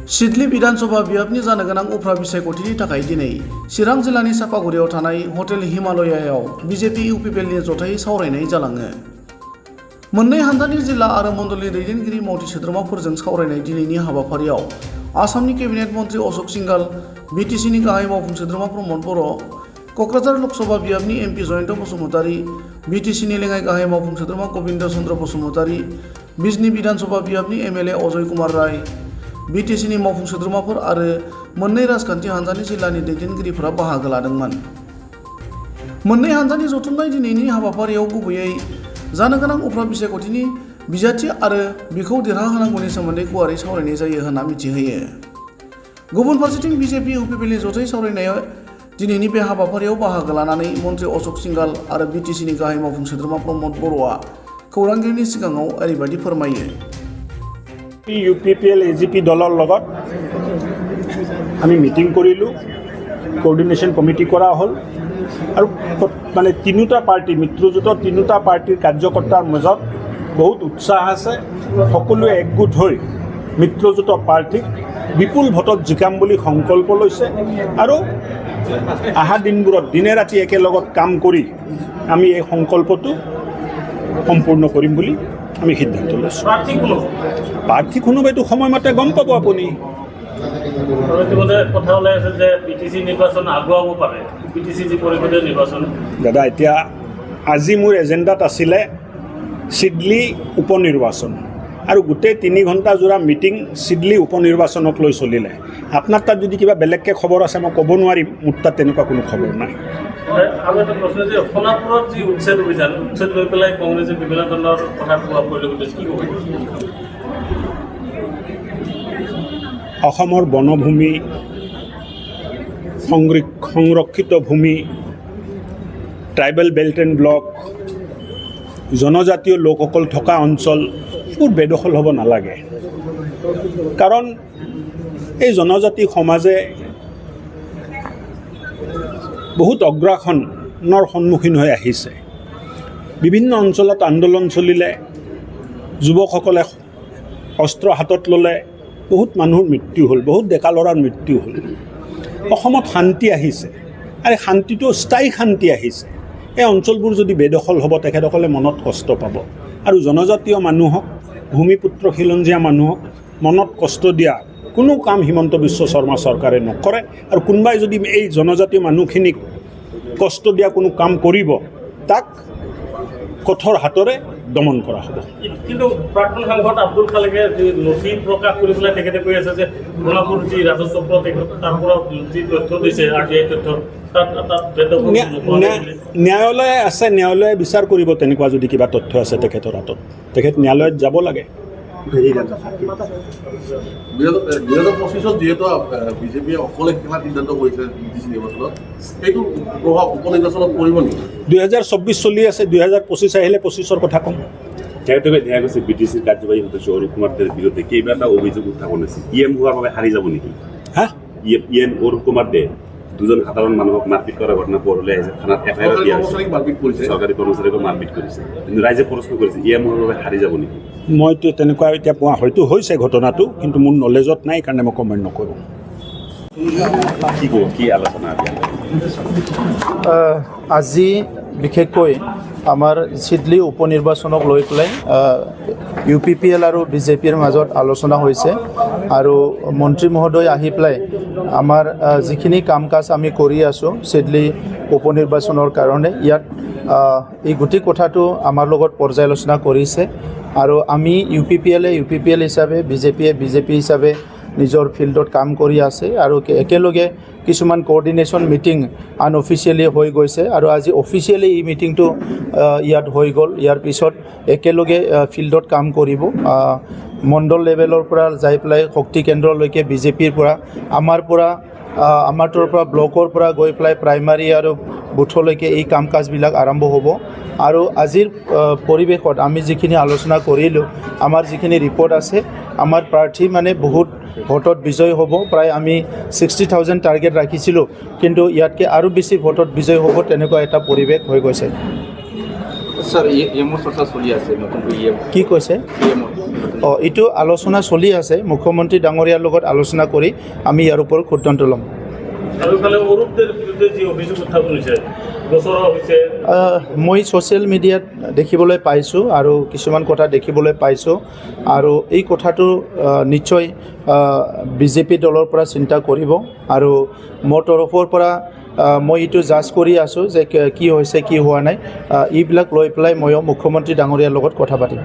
Siddeley विधानसभा बियाबनि जानो गोनां उफ्रा बिसायख'थिनि थाखाय दिनै चिरां जिल्लानि सापागुरियाव थानाय हटेल हिमालयायाव बिजेपि इउपिपिएलनि जथायै सावरायनाय जालाङो। मोननै हान्जानि जिल्ला आरो मण्डलनि दैदेनगिरि मावथि सोद्रोमाफोरजों सावरायनाय दिनैनि हाबाफारियाव आसामनि केबिनेट मन्त्रि अशोक सिंघाल, बिटिसिनि गाहाय मावफुं सोद्रोमा प्रमद बर', क'क्राझार लकसभा बियाबनि एमपि जयन्त बसुमतारी, बिटिसिनि लेङाइ गाहाय मावफुं सोद्रोमा गबिन्द चन्द्र बसुमतारी, बिजनी विधानसभा बियाबनि एमएलए अजय कुमार राय, बिटिसिनि मावफुं सोद्रोमाफोर आरो मोननै राजखान्थि हान्जानि जिल्लानि दैदेनगिरिफोरा बाहागो लादोंमोन। मोननै हान्जानि जथुमनाय दिनैनि हाबाफारियाव गुबैयै जानो गोनां उफ्रा बिसायख'थिनि बिजाथि आरो बिखौ देरहाहोनांगौनि सोमोन्दै गुवारै सावरायनाय जायो होनना मिथिहोयो। गुबुन फारसेथिं बिजेपि इउपिपिएलनि जथायै सावरायनाया दिनैनि बे हाबाफारियाव बाहागो लानानै मन्त्रि अशोक सिंघाल आरो बिटिसिनि गाहाय मावफुं सोद्रोमा प्रमद बर'आ खौरांगिरिनि सिगाङाव ओरैबायदि फोरमायो। ইউপিপিএল এজিপি দলৰ লগত আমি মিটিং কৰিলোঁ, কোঅৰ্ডিনেশ্যন কমিটি কৰা হ'ল আৰু মানে তিনিটা পাৰ্টি মিত্ৰজোঁটৰ তিনিটা পাৰ্টিৰ কাৰ্যকৰ্তাৰ মাজত বহুত উৎসাহ আছে। সকলোৱে একগোট হৈ মিত্ৰজোঁটৰ পাৰ্টিক বিপুল ভোটত জিকাম বুলি সংকল্প লৈছে আৰু অহা দিনবোৰত দিনে ৰাতি একেলগত কাম কৰি আমি এই সংকল্পটো সম্পূৰ্ণ কৰিম বুলি আমি সিদ্ধান্ত লৈছোঁ। প্ৰাৰ্থী কোনোবাইতো সময়মতে গম পাব আপুনি। দাদা, এতিয়া আজি মোৰ এজেণ্ডাত আছিলে চিডলি উপ নিৰ্বাচন আৰু গোটেই 3 ঘণ্টা জোৰা মিটিং চিডলি উপ নিৰ্বাচনক লৈ চলিলে। আপোনাৰ তাত যদি কিবা বেলেগকৈ খবৰ আছে মই ক'ব নোৱাৰিম, মোৰ তাত তেনেকুৱা কোনো খবৰ নাই। আৰু এটা প্ৰশ্ন যে সোণাপুৰত যি উচ্ছেদ অভিযান উচ্ছেদ লৈ পেলাই কংগ্ৰেছে বিভিন্ন ধৰণৰ কথা কোৱা পৰিলক্ষিত কি হ'ব? অসমৰ বনভূমি, সংৰক্ষিত ভূমি, ট্ৰাইবেল বেল্ট এণ্ড ব্লক, জনজাতীয় লোকসকল থকা অঞ্চল এইবোৰ বেদখল হ'ব নালাগে। কাৰণ এই জনজাতি সমাজে বহুত অগ্ৰাসনৰ সন্মুখীন হৈ আহিছে। বিভিন্ন অঞ্চলত আন্দোলন চলিলে, যুৱকসকলে অস্ত্ৰ হাতত ল'লে, বহুত মানুহৰ মৃত্যু হ'ল, বহুত ডেকা ল'ৰাৰ মৃত্যু হ'ল। অসমত শান্তি আহিছে আৰু শান্তিটো স্থায়ী শান্তি আহিছে। এই অঞ্চলবোৰ যদি বেদখল হ'ব তেখেতসকলে মনত কষ্ট পাব আৰু জনজাতীয় মানুহক, ভূমিপুত্ৰ খিলঞ্জীয়া মানুহক মনত কষ্ট দিয়া কোনো কাম হিমন্ত বিশ্ব শৰ্মা চৰকাৰে নকৰে। আৰু কোনোবাই যদি এই জনজাতীয় মানুহখিনিক কষ্ট দিয়া কোনো কাম কৰিব তাক কঠোৰ হাতৰে দমন কৰা হ'ব। কিন্তু প্ৰাক্তন সাংসদ আব্দুল খালেকে যি নথি প্ৰকাশ কৰি পেলাই তেখেতে কৈ আছে যে সোণাপুৰ যি ৰাজহ চক্ৰ তাৰ পৰা যি তথ্য দিছে RTI তথ্য ন্যায়ালয় আছে, ন্যায়ালয়ে বিচাৰ কৰিব। তেনেকুৱা যদি কিবা তথ্য আছে তেখেতৰ হাতত, তেখেত ন্যায়ালয়ত যাব লাগে। 2025 যিহেতু বিজেপিয়ে অকলে খেলা সিদ্ধান্ত কৰিছে বিটিচি নিৰ্বাচনত, সেইটো প্ৰভাৱ উপ নিৰ্বাচনত পৰিব নেকি? 2024 চলি আছে, 2025 আহিলে 25ৰ কথা ক'ম। তেখেতলোকে দেখা গৈছে বিটিচিৰ কাৰ্যবাহী সদস্য অৰুপ কুমাৰ দেৰ বিৰুদ্ধে কেইবাটা অভিযোগ উত্থাপন হৈছে। EM হোৱাৰ বাবে হাৰি যাব নেকি? EM অৰুপ কুমাৰ দে দুজন সাধাৰণ মানুহক মাৰপিট কৰাৰ ঘটনা পোহৰলৈ আহিছে। থানাত FIR দিয়া হৈছে, চৰকাৰী কৰ্মচাৰীকো মাৰপিট কৰিছে। কিন্তু ৰাইজে প্ৰশ্ন কৰিছে EM হোৱাৰ বাবে হাৰি যাব নেকি? মইতো তেনেকুৱা এতিয়া পোৱা হয়তো হৈছে ঘটনাটো, কিন্তু মোৰ নলেজত নাই কাৰণে মই কমেণ্ট নকৰোঁ। কি আলোচনা? আজি বিশেষকৈ আমাৰ চিডলি উপ নিৰ্বাচনক লৈ পেলাই UPPL আৰু বিজেপিৰ মাজত আলোচনা হৈছে আৰু মন্ত্ৰী মহোদয় আহি পেলাই আমাৰ যিখিনি কাম কাজ আমি কৰি আছোঁ চিডলি উপ নিৰ্বাচনৰ কাৰণে ইয়াত এই গোটেই কথাটো আমাৰ লগত পৰ্যালোচনা কৰিছে আৰু আমি UPPL হিচাপে, বিজেপিয়ে বিজেপি হিচাপে নিজৰ ফিল্ডত কাম কৰি আছে আৰু একেলগে কিছুমান কোঅৰ্ডিনেশ্যন মিটিং আনঅফিচিয়েলি হৈ গৈছে আৰু আজি অফিচিয়েলি এই মিটিংটো ইয়াত হৈ গ'ল। ইয়াৰ পিছত একেলগে ফিল্ডত কাম কৰিব। মণ্ডল লেভেলৰ পৰা যাই পেলাই শক্তি কেন্দ্ৰলৈকে বিজেপিৰ পৰা, আমাৰ তোৰ পৰা ব্লকৰ পৰা গৈ পেলাই প্ৰাইমাৰী আৰু বুথলৈকে এই কাম কাজবিলাক আৰম্ভ হ'ব। আৰু আজিৰ পৰিৱেশত আমি যিখিনি আলোচনা কৰিলোঁ, আমাৰ যিখিনি ৰিপৰ্ট আছে, আমাৰ প্ৰাৰ্থী মানে বহুত ভোটত বিজয় হ'ব। প্ৰায় আমি 60,000 টাৰ্গেট ৰাখিছিলোঁ, কিন্তু ইয়াতকৈ আৰু বেছি ভোটত বিজয় হ'ব তেনেকুৱা এটা পৰিৱেশ হৈ গৈছে। স্যার ইএমওর চর্চা চলি আছে নতুনকৈ কি কৈছে ইএমওর এইটো আলোচনা চলি আছে মুখ্যমন্ত্ৰী ডাঙৰীয়াৰ লগত আলোচনা কৰি আমি ইয়াৰ ওপৰত সিদ্ধান্ত ল'ম আৰু ইফালে অৰূপদেৰ বিৰুদ্ধে যি অভিযোগ উত্থাপন হৈছে গোচৰ হৈছে মই ছ'চিয়েল মিডিয়াত দেখিবলৈ পাইছোঁ আৰু কিছুমান কথা দেখিবলৈ পাইছোঁ আৰু এই কথাটো নিশ্চয় বিজেপি দলৰ পৰা চিন্তা কৰিব আৰু মোৰ তৰফৰ পৰা মই এইটো জাজ কৰি আছোঁ যে কি হৈছে কি হোৱা নাই এইবিলাক লৈ পেলাই ময়ো মুখ্যমন্ত্ৰী ডাঙৰীয়াৰ লগত কথা পাতিম